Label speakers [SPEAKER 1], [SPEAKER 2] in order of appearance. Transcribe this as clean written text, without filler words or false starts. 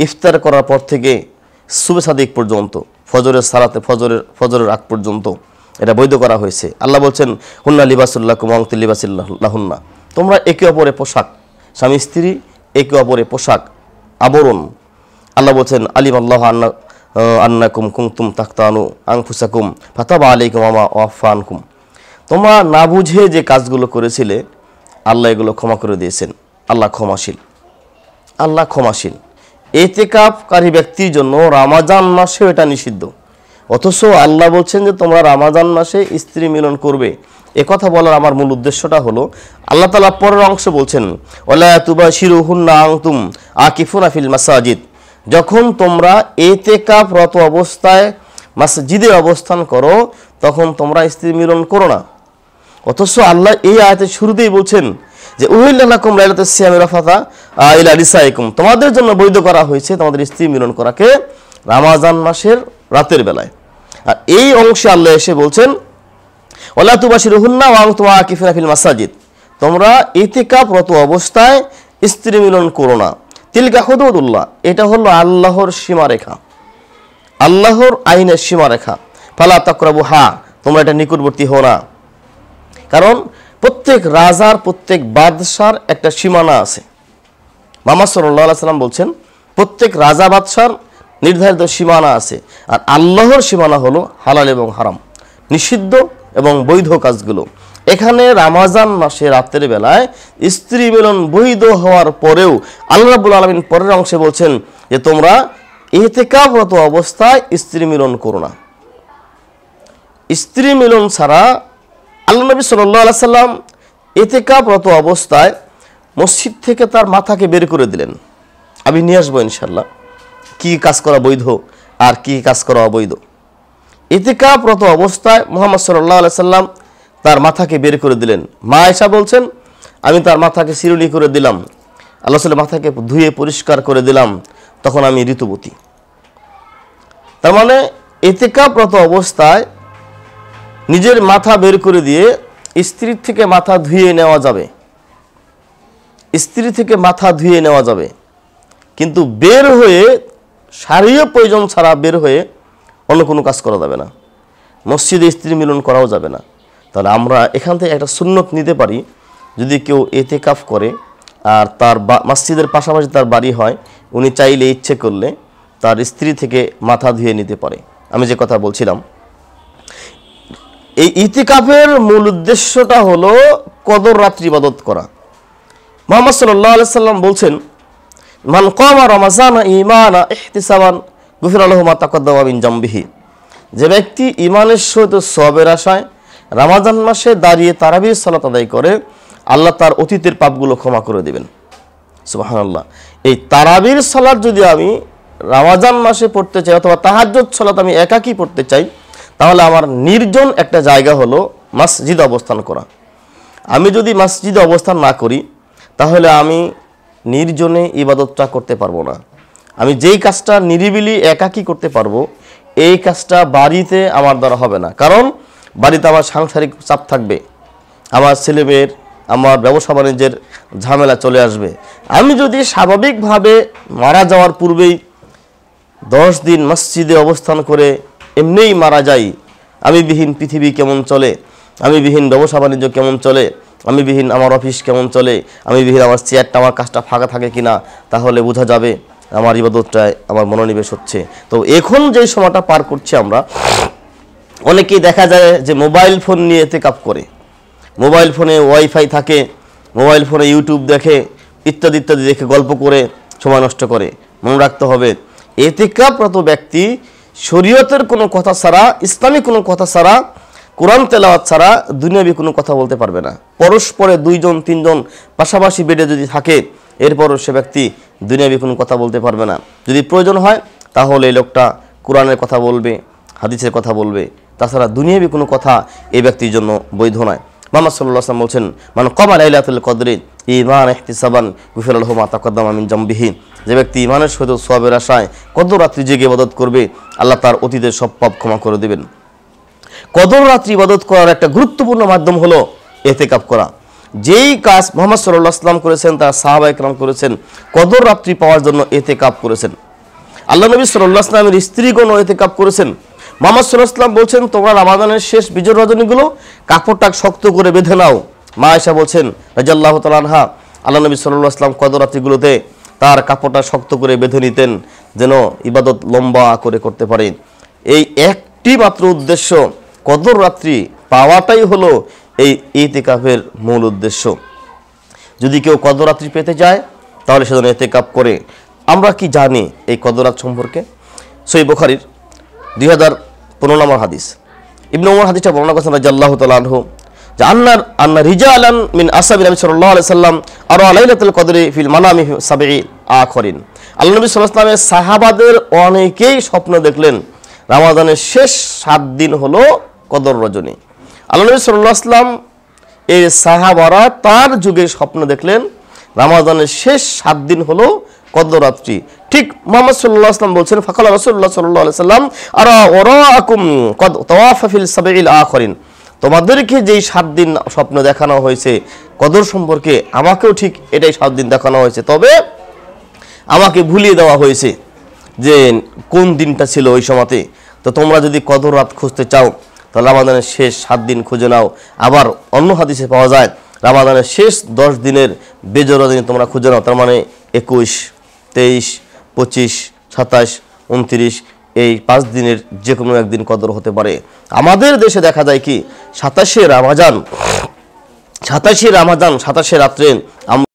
[SPEAKER 1] ইফতার করার পর থেকে সুবহ সাদিক পর্যন্ত, ফজরের সালাতে ফজরের আগ পর্যন্ত এটা বৈধ করা হয়েছে। আল্লাহ বলছেন হুন্না লিবাসুল্লাকুম ওয়া আনতুম লিবাসুল্লাহুন্না, তোমরা একে অপরের পোশাক, স্বামী স্ত্রী একে অপরের পোশাক, আবরণ। আল্লাহ বলছেন আলিমাল্লাহু আন্নাকুম কুনতুম তাখতানু আনফুসাকুম ফাতাবা আলাইকুম ওয়া আফা আনকুম, তোমরা না বুঝে যে কাজগুলো করেছিলে আল্লাহ এগুলো ক্ষমা করে দিয়েছেন। আল্লাহ ক্ষমাশীল, আল্লাহ ক্ষমাশীল। ইতিকাফকারী ব্যক্তির জন্য রমজান মাসে এটা নিষিদ্ধ, অথচ আল্লাহ বলছেন যে তোমরা রমজান মাসে স্ত্রী মিলন করবে। কথা বলার আমার মূল উদ্দেশ্যটা হলো, আল্লাহ তাআলা পরের অংশ বলছেন ওয়ালা তুবাশিরুহুন্না আনতুম আকিফুনা ফিল মাসাজিদ, যখন তোমরা ইতিকাফরত অবস্থায় মসজিদে অবস্থান করো তখন তোমরা স্ত্রী মিলন করো না। অথচ আল্লাহ এই আয়াতের শুরুতেই বলছেন যে উহিল্লা লাকুম লাইলাতুস সিয়ামি রাফাতা ইলা নিসাইকুম, তোমাদের জন্য বৈধ করা হয়েছে তোমাদের স্ত্রী মিলন করাকে রমজান মাসের রাতের বেলায়। আর এই অংশে আল্লাহ এসে বলছেন ওয়ালা তুবাশিরুহুন্না ওয়া আনতুম আকিফুনা ফিল মাসাজিদ, তোমরা ইতিকাফরত অবস্থায় স্ত্রী মিলন করো না। তিলকা হুদুদুল্লাহ, এটা হলো আল্লাহর সীমারেখা, আল্লাহর আইনের সীমারেখা। ফালা তাকরাবুহা, তোমরা এটা নিকটবর্তী হও না। কারণ প্রত্যেক রাজার, প্রত্যেক বাদশার একটা সীমানা আছে। মুহাম্মদ সাল্লাল্লাহু আলাইহি সাল্লাম বলছেন প্রত্যেক রাজা বাদশার নির্ধারিত সীমানা আছে, আর আল্লাহর সীমানা হলো হালাল এবং হারাম, নিষিদ্ধ এবং বৈধ কাজগুলো। এখানে রমজান মাসে রাতের বেলায় স্ত্রী মিলন বৈধ হওয়ার পরেও আল্লাহ রাব্বুল আলামিন পরের অংশে বলছেন যে তোমরা ইতিকাফরত অবস্থায় স্ত্রী মিলন করো না। স্ত্রী মিলন ছাড়া আল্লাহ নবী সাল্লাল্লাহু আলাইহি সাল্লাম ইতিকাফরত অবস্থায় মসজিদ থেকে তার মাথাকে বের করে দিলেন। আমি নিয়ে আসবো ইনশাআল্লাহ কি কাজ করা বৈধ আর কি কাজ করা অবৈধ। ইতিকাফরত অবস্থায় মুহাম্মদ সাল্লাল্লাহু আলাইহি সাল্লাম তার মাথাকে বের করে দিলেন। মা আয়েশা বলছেন আমি তার মাথাকে চিরুনি করে দিলাম, আল্লাহ সাল্লাল্লাহু মাথাকে ধুয়ে পরিষ্কার করে দিলাম, তখন আমি ঋতুবতী। তার মানে ইতিকাফরত অবস্থায় নিজের মাথা বের করে দিয়ে স্ত্রীর থেকে মাথা ধুয়ে নেওয়া যাবে, স্ত্রী থেকে মাথা ধুয়ে নেওয়া যাবে, কিন্তু বের হয়ে শারীরিক প্রয়োজন ছাড়া বের হয়ে অন্য কোনো কাজ করা যাবে না, মসজিদে স্ত্রী মিলন করাও যাবে না। তাহলে আমরা এখান থেকে একটা সুন্নত নিতে পারি, যদি কেউ ইতিকাফ করে আর তার মসজিদের পাশাপাশি তার বাড়ি হয়, উনি চাইলে ইচ্ছে করলে তার স্ত্রী থেকে মাথা ধুয়ে নিতে পারে। আমি যে কথা বলছিলাম, এই ইতিকাফের মূল উদ্দেশ্যটা হলো কদর রাত্রি ইবাদত করা। মুহাম্মদ সাল্লাল্লাহু আলাইহি সাল্লাম বলছেন মান কামা রমাযানা ঈমানা ইহতিসাবান গুফিরা লাহু মা তাকাদ্দামা মিন জামবিহি, যে ব্যক্তি ঈমানের সহিত সওয়াবের আশায় রমজান মাসে দাঁড়িয়ে তারাবির সালাত আদায় করে আল্লাহ তার অতীতের পাপগুলো ক্ষমা করে দেবেন। সুবহানাল্লাহ। এই তারাবির সালাত যদি আমি রমজান মাসে পড়তে চাই অথবা তাহাজ্জুদ সালাত আমি একাকী পড়তে চাই, তাহলে আমার নির্জন একটা জায়গা হলো মসজিদে অবস্থান করা। আমি যদি মসজিদে অবস্থান না করি তাহলে আমি নির্জনে ইবাদতটা করতে পারবো না। আমি যেই কাজটা নিরিবিলি একাকী করতে পারবো এই কাজটা বাড়িতে আমার দ্বারা হবে না। কারণ বাড়িতে আমার সাংসারিক চাপ থাকবে, আমার ছেলেমেয়ের, আমার ব্যবসা বাণিজ্যের ঝামেলা চলে আসবে। আমি যদি স্বাভাবিকভাবে মারা যাওয়ার পূর্বেই 10 দিন মসজিদে অবস্থান করে এমনিই মারা যাই, আমি বিহীন পৃথিবী কেমন চলে, আমি বিহীন ব্যবসা বাণিজ্য কেমন চলে, আমি বিহীন আমার অফিস কেমন চলে, আমি বিহীন আমার চেয়ারটা, আমার কাজটা ফাঁকা থাকে কিনা, তাহলে বোঝা যাবে আমার ইবাদতটায় আমার মনোনিবেশ হচ্ছে। তো এখন যে সময়টা পার করছি আমরা, অনেকেই দেখা যায় যে মোবাইল ফোন নিয়ে ইতিকাফ করে, মোবাইল ফোনে ওয়াইফাই থাকে, মোবাইল ফোনে ইউটিউব দেখে, ইত্যাদি ইত্যাদি দেখে গল্প করে সময় নষ্ট করে। মনে রাখতে হবে ইতিকাফরত ব্যক্তি শরীয়তের কোনো কথা ছাড়া, ইসলামিক কোনো কথা ছাড়া, কোরআন তেলাওয়াত ছাড়া দুনিয়াবি কোনো কথা বলতে পারবে না। পরস্পরে 2 জন 3 জন পাশাপাশি বেডে যদি থাকে এরপরও সে ব্যক্তি দুনিয়াবি কোনো কথা বলতে পারবে না। যদি প্রয়োজন হয় তাহলে এই লোকটা কোরআনের কথা বলবে, হাদিসের কথা বলবে, তাছাড়া দুনিয়াবি কোনো কথা এই ব্যক্তির জন্য বৈধ নয়। মুহাম্মদ সাল্লাল্লাহু আলাইহি ওয়াসাল্লাম বলছেন মান কামা লাইলাতুল কদরি ঈমানান ইহতিসাবান গুফিরা লাহু মা তাকাদ্দামা মিন জামবিহি, যে ব্যক্তি ঈমানের সহিত সওয়াবের আশায় কদর রাত্রি জেগে ইবাদত করবে আল্লাহ তার অতীতের সব পাপ ক্ষমা করে দেবেন। কদর রাত্রি ইবাদত করার একটা গুরুত্বপূর্ণ মাধ্যম হলো ইতিকাফ করা। যেই কাজ মুহাম্মদ সাল্লাল্লাহু আলাইহি ওয়াসাল্লাম করেছেন, তার সাহাবায়ে কেরাম করেছেন, কদর রাত্রি পাওয়ার জন্য ইতিকাফ করেছেন। আল্লাহ নবী সাল্লাল্লাহু আলাইহি ওয়াসাল্লামের স্ত্রীগণ ইতিকাফ করেছেন। মুহাম্মদ সাল্লাল্লাহু আলাইহি ওয়াসাল্লাম বলছেন, তোমরা রমাদানের শেষ বিজয় রজনীগুলো কাপড়টা শক্ত করে বেঁধে নাও। মা আয়েশা বলছেন রাদিয়াল্লাহু তাআলা আনহা, আল্লাহ নবী সাল্লাল্লাহু আলাইহি ওয়াসাল্লাম কদর রাত্রিগুলোতে তার কাপড়টা শক্ত করে বেঁধে নিতেন, যেন ইবাদত লম্বা করে করতে পারেন। এই একটি মাত্র উদ্দেশ্য, কদর রাত্রি পাওয়াটাই হলো এই ইতিকাফের মূল উদ্দেশ্য। যদি কেউ কদর রাত্রি পেতে যায় তাহলে সে যেন ইতিকাফ করে। আমরা কি জানি এই কদর রাত সম্পর্কে? সহিহ বুখারীর 2015 নম্বর হাদিস, ইবনে ওমর হাদিসটা বর্ণনা করেছেন রাদিয়াল্লাহু তাআলা আনহু, যে আন্না রিজালান মিন আসহাবি নবী সাল্লাল্লাহু আলাইহি সাল্লাম আরা লাইলাতুল কদরি ফিল মানামি সাবঈ আখরিন। আল্লাহ নবী সাল্লাল্লাহু আলাইহি ওয়াসাল্লামের সাহাবাদের অনেকেই স্বপ্ন দেখলেন রমাদানের শেষ 7 দিন হলো কদর রজনী। আল্লাহ নবী সাল্লাল্লাহু আলাইহি ওয়াসাল্লাম এই সাহাবারা তার যুগে স্বপ্ন দেখলেন রমাদানের শেষ 7 দিন হলো কদর রাত্রি। ঠিক মুহাম্মদ সাল্লাল্লাহু আলাইহি ওয়াসাল্লাম বলছেন, ফাকালা রাসূলুল্লাহ সাল্লাল্লাহু আলাইহি ওয়াসাল্লাম আরা ওয়ারাকুম কদ তাওয়াফা ফিল সাবঈল আখরিন। তোমাদেরকে যেই 7 দিন স্বপ্ন দেখানো হয়েছে কদর সম্পর্কে, আমাকেও ঠিক এটাই 7 দিন দেখানো হয়েছে, তবে আমাকে ভুলিয়ে দেওয়া হয়েছে যে কোন দিনটা ছিল ওই সময়তে। তো তোমরা যদি কদর রাত খুঁজতে চাও তাহলে রমাদানের শেষ 7 দিন খুঁজে নাও। আবার অন্য হাদিসে পাওয়া যায় রমাদানের শেষ 10 দিনের বেজোড়া দিন তোমরা খুঁজে নাও। তার মানে 21, 23, 25, 27, 29 এই 5 দিনের যে কোনো একদিন কদর হতে পারে। আমাদের দেশে দেখা যায় কি 27শে রমজান 27শে রাত্রে